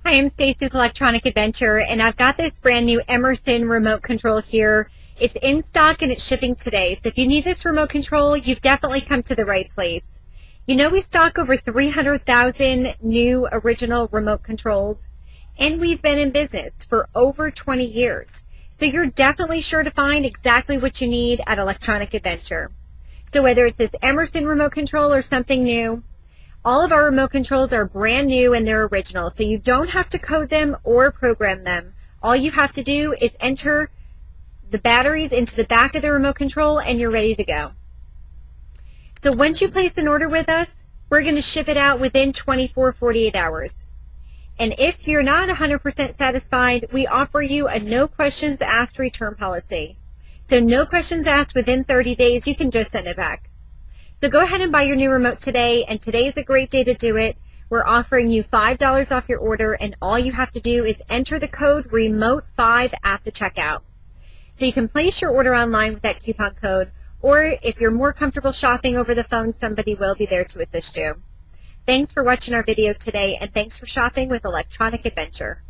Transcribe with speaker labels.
Speaker 1: Hi, I'm Stacy with Electronic Adventure, and I've got this brand new Emerson remote control here. It's in stock and it's shipping today. So if you need this remote control, you've definitely come to the right place. You know, we stock over 300,000 new original remote controls, and we've been in business for over 20 years. So you're definitely sure to find exactly what you need at Electronic Adventure. So whether it's this Emerson remote control or something new, all of our remote controls are brand new and they're original, so you don't have to code them or program them. All you have to do is enter the batteries into the back of the remote control and you're ready to go. So once you place an order with us, we're going to ship it out within 48 hours. And if you're not 100% satisfied, we offer you a no questions asked return policy. So no questions asked within 30 days, you can just send it back. So go ahead and buy your new remote today, and today is a great day to do it. We're offering you $5 off your order, and all you have to do is enter the code REMOTE5 at the checkout. So you can place your order online with that coupon code, or if you're more comfortable shopping over the phone, somebody will be there to assist you. Thanks for watching our video today, and thanks for shopping with Electronic Adventure.